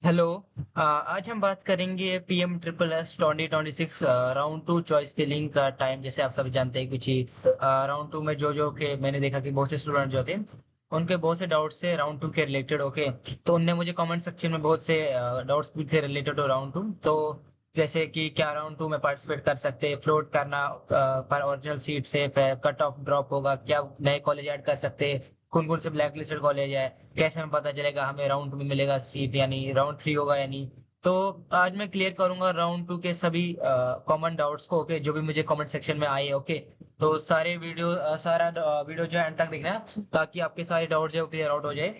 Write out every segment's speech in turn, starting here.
Hello. आज हम बात करेंगे PM triple S 2026 round two choice filling का टाइम। जैसे आप सब जानते हैं कुछ ही राउंड टू में जो के मैंने देखा कि बहुत से स्टूडेंट जो थे उनके बहुत से डाउट्स थे राउंड टू के रिलेटेड। ओके, तो उनने मुझे कमेंट सेक्शन में बहुत से डाउट्स पूछे रिलेटेड टू राउंड टू। तो जैसे कि क्या राउंड टू में पार्टिसिपेट कर सकते हैं, फ्लोट करना पर ओरिजिनल सीट से कट ऑफ ड्रॉप होगा, क्या नए कॉलेज ऐड कर सकते हैं, कौन कौन से ब्लैक लिस्टेड कॉलेज है, कैसे हमें पता चलेगा हमें राउंड टू में मिलेगा सीट, यानी राउंड थ्री होगा या नहीं। तो आज मैं क्लियर करूंगा राउंड टू के सभी कॉमन डाउट्स को। ओके, जो भी मुझे कमेंट सेक्शन में आए। ओके, तो सारा वीडियो जो है एंड तक देखना है, ताकि आपके सारे डाउट जो है क्लियर आउट हो जाए।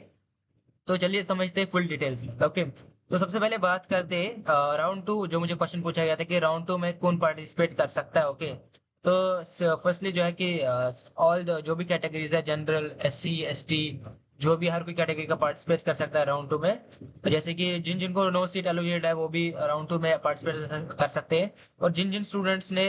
तो चलिए समझते हैं फुल डिटेल्स में। ओके, तो सबसे पहले बात करते हैं राउंड टू। जो मुझे क्वेश्चन पूछा गया था कि राउंड टू में कौन पार्टिसिपेट कर सकता है। ओके, तो फर्स्टली जो है कि ऑल द जो भी कैटेगरीज है, जनरल, एससी, एसटी, जो भी हर कोई कैटेगरी का पार्टिसिपेट कर सकता है राउंड टू में। तो जैसे कि जिन जिनको नो सीट एलोकेटेड है वो भी राउंड टू में पार्टिसिपेट कर सकते हैं। और जिन जिन स्टूडेंट्स ने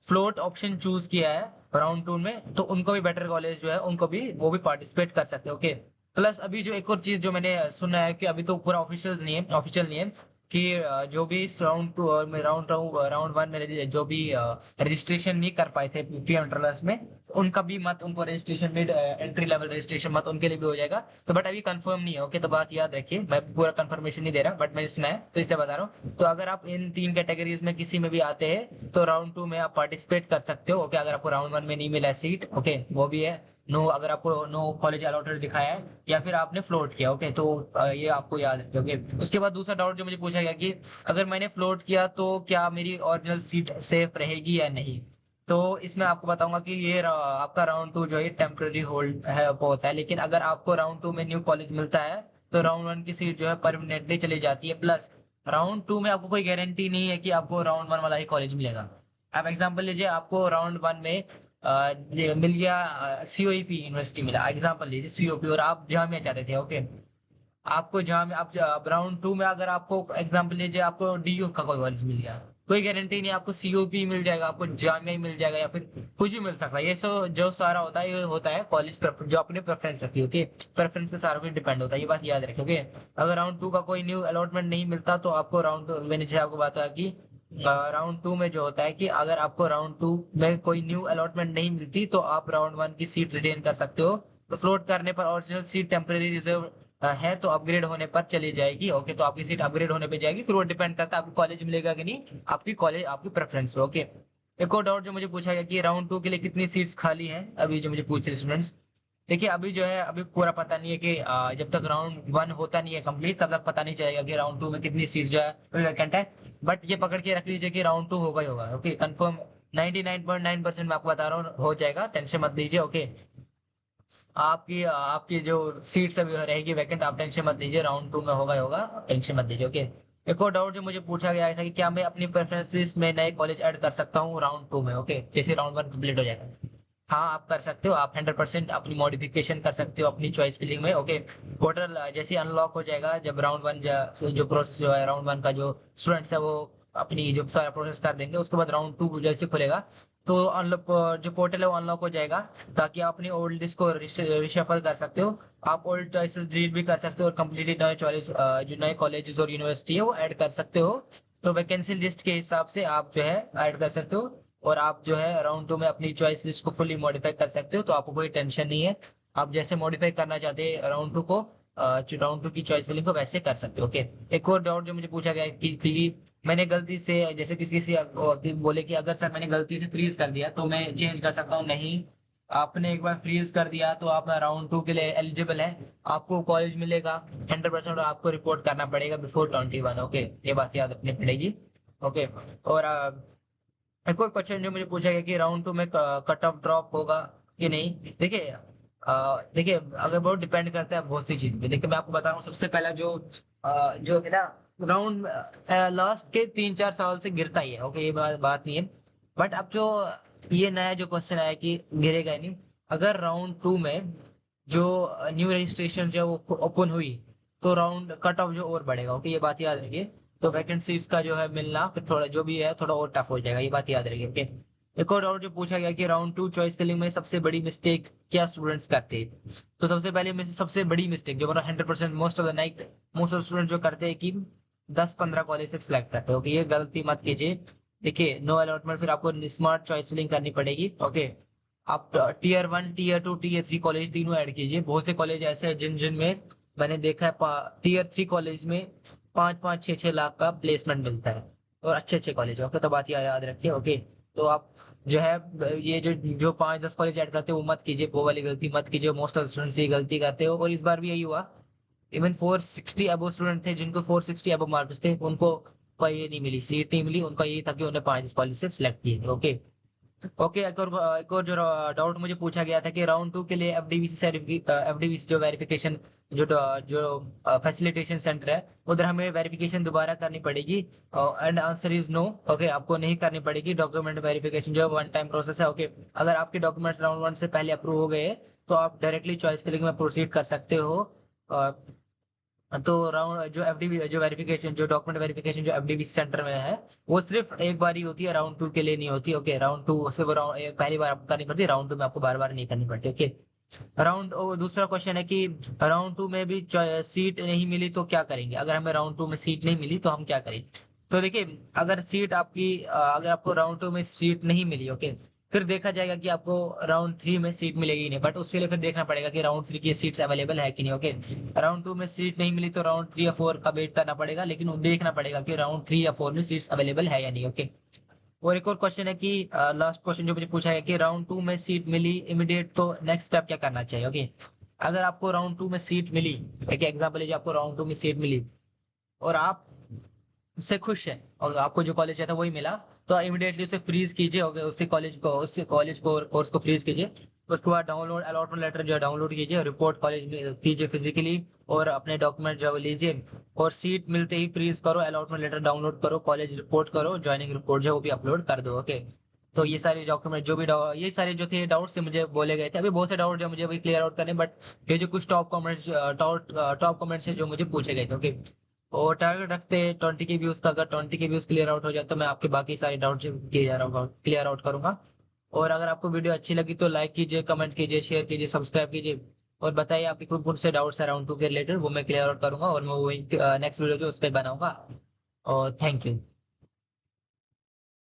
फ्लोट ऑप्शन चूज किया है राउंड टू में, तो उनको भी बेटर कॉलेज जो है उनको भी वो भी पार्टिसिपेट कर सकते हैं। ओके, प्लस अभी जो एक और चीज जो मैंने सुना है कि अभी तो पूरा ऑफिशियल नहीं है कि जो भी राउंड टू और राउंड राउंड वन में जो भी रजिस्ट्रेशन नहीं कर पाए थे पीएम ट्रेलर्स में, उनका भी मत उनको registration mid entry level registration मत उनके लिए भी हो जाएगा। तो बट अभी कंफर्म नहीं है। ओके, तो बात याद रखिए, मैं पूरा कंफर्मेशन नहीं दे रहा, बट मैंने सुना है तो इसलिए बता रहा हूँ। तो अगर आप इन तीन कैटेगरीज में किसी में भी आते हैं तो राउंड टू में आप पार्टिसिपेट कर सकते हो। ओके, अगर आपको राउंड वन में नहीं मिला सीट, ओके, वो भी है नो, अगर आपको नो कॉलेज अलॉटेड दिखाया है या फिर आपने फ्लोट किया। ओके, तो ये आपको याद रखिए। ओके, उसके बाद दूसरा डाउट जो मुझे पूछा गया कि अगर मैंने फ्लोट किया तो क्या मेरी ओरिजिनल सीट सेफ रहेगी या नहीं। तो इसमें आपको बताऊंगा कि आपका राउंड टू जो है टेम्पररी होल्ड है वो होता है, लेकिन अगर आपको राउंड टू में न्यू कॉलेज मिलता है तो राउंड वन की सीट जो है परमानेंटली चली जाती है। प्लस राउंड टू में आपको कोई गारंटी नहीं है कि आपको राउंड वन वाला ही कॉलेज मिलेगा। आप एग्जांपल लीजिए, आपको राउंड वन में मिल गया सीओईपी यूनिवर्सिटी मिला, एग्जांपल लीजिए सीओपी, और आप जामिया चाहते थे। ओके, आपको जामिया आप राउंड टू में अगर आपको एग्जांपल लीजिए आपको डीयू का कोई कॉलेज मिल गया, कोई गारंटी नहीं आपको सीओपी मिल जाएगा, आपको जामिया ही मिल जाएगा या फिर कुछ भी मिल सकता है। ये सब जो सारा होता है ये होता है कॉलेज जो अपने प्रेफरेंस रखी होती है, प्रेफरेंस पे सारा कुछ डिपेंड होता है, ये बात याद रखिए। ओके, अगर राउंड टू का कोई न्यू अलॉटमेंट नहीं मिलता तो आपको राउंड टू, मैंने जैसे आपको बताया कि राउंड टू में जो होता है कि अगर आपको राउंड टू में कोई न्यू अलॉटमेंट नहीं मिलती तो आप राउंड वन की सीट रिटेन कर सकते हो। तो फ्लोट करने पर ओरिजिनल सीट टेम्पररी रिजर्व है तो अपग्रेड होने पर चली जाएगी। ओके, तो आपकी सीट अपग्रेड होने पे जाएगी, फिर वो डिपेंड करता है आपको कॉलेज मिलेगा कि नहीं, आपकी कॉलेज आपकी प्रेफरेंस पे। ओके, एक और डाउट जो मुझे पूछा गया कि राउंड टू के लिए कितनी सीट्स खाली हैं, अभी जो मुझे पूछ रहे स्टूडेंट्स। देखिए अभी जो है अभी पूरा पता नहीं है कि जब तक राउंड वन होता नहीं है कंप्लीट तब तक पता नहीं चलेगा कि राउंड टू में कितनी सीट जो है वैकेंट है। बट ये पकड़ के रख लीजिए कि राउंड टू होगा ही होगा। ओके, कंफर्म 99.9% मैं आपको बता रहा हूँ हो जाएगा, टेंशन मत लीजिए। ओके, आपकी आपकी जो सीट्स अभी रहेगी वैकेंट, आप टेंशन मत लीजिए, राउंड टू में होगा ही होगा, टेंशन मत लीजिए। ओके, एक और डाउट जो मुझे पूछा गया था कि क्या मैं अपनी प्रेफरेंसेस में नए कॉलेज ऐड कर सकता हूँ राउंड टू में। ओके, जैसे राउंड वन कंप्लीट हो जाएगा, हाँ आप कर सकते हो, आप 100% अपनी मॉडिफिकेशन कर सकते हो अपनी चॉइस फिलिंग में। ओके, पोर्टल जैसे अनलॉक हो जाएगा जब राउंड वन जो प्रोसेस जो है राउंड वन का जो स्टूडेंट्स है वो अपनी जो सारा प्रोसेस कर देंगे, उसके बाद राउंड टू जैसे खुलेगा तो अनलॉक जो पोर्टल है वो अनलॉक हो जाएगा, ताकि आप अपनी ओल्ड लिस्ट को रिशफल कर सकते हो। आप ओल्ड चॉइसेस डिलीट भी कर सकते हो और कम्प्लीटली नए चॉइस जो नए कॉलेजेस और यूनिवर्सिटी है वो ऐड कर सकते हो। तो वैकेंसी लिस्ट के हिसाब से आप जो है ऐड कर सकते हो, और आप जो है राउंड टू में अपनी चॉइस लिस्ट को फुली मॉडिफाई कर सकते हो, तो आपको कोई टेंशन नहीं है। आप जैसे मॉडिफाई करना चाहते हैं राउंड टू को, राउंड टू की चॉइस फिलिंग को वैसे कर सकते हो। ओके, एक और डाउट जो मुझे पूछा गया है कि मैंने गलती से जैसे किसी किसी बोले कि अगर सर मैंने गलती से फ्रीज कर दिया तो मैं चेंज कर सकता हूँ, नहीं। आपने एक बार फ्रीज कर दिया तो आप राउंड टू के लिए एलिजिबल है, आपको कॉलेज मिलेगा 100%, और आपको रिपोर्ट करना पड़ेगा बिफोर 21। ओके, ये बात याद रखनी पड़ेगी। ओके, और एक और क्वेश्चन जो मुझे पूछा गया कि राउंड टू में कट ऑफ ड्रॉप होगा कि नहीं। देखिए देखिए अगर बहुत डिपेंड करता है बहुत सी चीज पे। देखिए मैं आपको बता रहा हूँ, सबसे पहला जो है ना, राउंड लास्ट के 3-4 साल से गिरता ही है। ओके, ये बात नहीं है। बट अब जो ये नया जो क्वेश्चन आया कि गिरेगा ही नहीं, अगर राउंड टू में जो न्यू रजिस्ट्रेशन जो है वो ओपन हुई तो राउंड कट ऑफ जो और बढ़ेगा। ओके, ये बात याद रखिए। तो वैकेंट सीट्स का जो है मिलना फिर थोड़ा जो भी है थोड़ा और टफ हो जाएगा, ये बात याद रखिए। ओके, एक और डाउट जो पूछा गया कि राउंड टू चॉइस फिलिंग में सबसे बड़ी मिस्टेक क्या स्टूडेंट्स करते हैं। तो सबसे पहले में से सबसे बड़ी मिस्टेक जो मतलब 100% most of the night most of student जो करते हैं कि 10-15 कॉलेज सिर्फ सिलेक्ट करते हैं। ओके, ये गलती मत कीजिए। देखिए, नो अलॉटमेंट, फिर आपको स्मार्ट चॉइस फिलिंग करनी पड़ेगी। ओके, आप टीयर 1, टीयर 2, टीयर 3 कॉलेज तीनों ऐड कीजिए। बहुत से कॉलेज ऐसे हैं जिन जिनमें मैंने देखा है टीयर 3 कॉलेज में 5-5, 6-6 लाख का प्लेसमेंट मिलता है, और अच्छे अच्छे कॉलेज। ओके, तो बात याद रखिए। ओके, तो आप जो है ये जो जो 5-10 कॉलेज ऐड करते हो वो मत कीजिए, वो वाली गलती मत कीजिए। मोस्ट ऑफ स्टूडेंट्स ये गलती करते हो, और इस बार भी यही हुआ। इवन 460 अबो स्टूडेंट थे जिनको 460 अबो मार्क्स थे, उनको पर ये नहीं मिली, सीट नहीं मिली। उनका यही था कि उन्हें 5 कॉलेज से सिलेक्ट किए। ओके। ओके, एक और जो डाउट मुझे पूछा गया था कि राउंड टू के लिए एफडीवीसी जो वेरिफिकेशन जो जो फैसिलिटेशन सेंटर है, उधर हमें वेरिफिकेशन दोबारा करनी पड़ेगी। And answer is no. Okay, आपको नहीं करनी पड़ेगी। डॉक्यूमेंट वेरिफिकेशन जो वन टाइम प्रोसेस है। ओके, अगर आपके डॉक्यूमेंट्स राउंड 1 से पहले अप्रूव हो गए तो आप डायरेक्टली चॉइस फिलिंग में प्रोसीड कर सकते हो। तो राउंड जो एफडीबी जो वेरिफिकेशन जो डॉक्यूमेंट वेरिफिकेशन जो एफडीबी सेंटर में है, वो सिर्फ एक बार ही होती है, राउंड 2 के लिए नहीं होती। ओके, राउंड 2 सिर्फ पहली बार आपको करनी पड़ती है, राउंड 2 में आपको बार बार नहीं करनी पड़ती। ओके, दूसरा क्वेश्चन है कि राउंड 2 में भी सीट नहीं मिली तो क्या करेंगे। अगर हमें राउंड 2 में सीट नहीं मिली तो हम क्या करें। तो देखिए, अगर आपको राउंड 2 में सीट नहीं मिली, ओके, फिर देखा जाएगा कि आपको राउंड 3 में सीट मिलेगी नहीं, बट उसके लिए फिर देखना पड़ेगा कि राउंड 3 की सीट्स अवेलेबल है कि नहीं। ओके, राउंड 2 में सीट नहीं मिली तो राउंड 3 या 4 का वेट करना पड़ेगा, लेकिन देखना पड़ेगा कि राउंड 3 या 4 में सीट्स अवेलेबल है या नहीं। ओके, और एक और क्वेश्चन है कि लास्ट क्वेश्चन जो मुझे पूछा है कि राउंड 2 में सीट मिली इमीडिएट तो नेक्स्ट स्टेप क्या करना चाहिए। ओके, अगर आपको राउंड 2 में सीट मिली, एक एग्जांपल लीजिए, आपको राउंड 2 में सीट मिली और आप उससे खुश है और आपको जो कॉलेज चाहता है वही मिला, तो इमिडिएटली उसे फ्रीज कीजिए। ओके, उसके कॉलेज को कोर्स को फ्रीज कीजिए। उसके बाद डाउनलोड अलॉटमेंट लेटर जो है डाउनलोड कीजिए, रिपोर्ट कॉलेज में कीजिए फिजिकली, और अपने डॉक्यूमेंट जो है वो लीजिए, और सीट मिलते ही फ्रीज करो, अलॉटमेंट लेटर डाउनलोड करो, कॉलेज रिपोर्ट करो, ज्वाइनिंग रिपोर्ट जो है वो भी अपलोड कर दो। ओके, तो ये सारे डॉक्यूमेंट ये सारे जो थे डाउट्स से मुझे बोले गए थे। अभी बहुत से डाउट जो मुझे अभी क्लियर आउट करने, बट ये जो कुछ टॉप कमेंट्स है जो मुझे पूछे गए थे। ओके, और टारगेट रखते हैं 20 के व्यूज का। अगर 20 के व्यूज क्लियर आउट हो जाए तो मैं आपके बाकी सारे डाउट क्लियर आउट करूंगा। और अगर आपको वीडियो अच्छी लगी तो लाइक कीजिए, कमेंट कीजिए, शेयर कीजिए, सब्सक्राइब कीजिए, और बताइए आपके कौन कौन से डाउट्स है राउंड 2 के रिलेटेड, वो मैं क्लियर आउट करूंगा, और मैं वही नेक्स्ट वीडियो जो उस पर बनाऊंगा। और थैंक यू।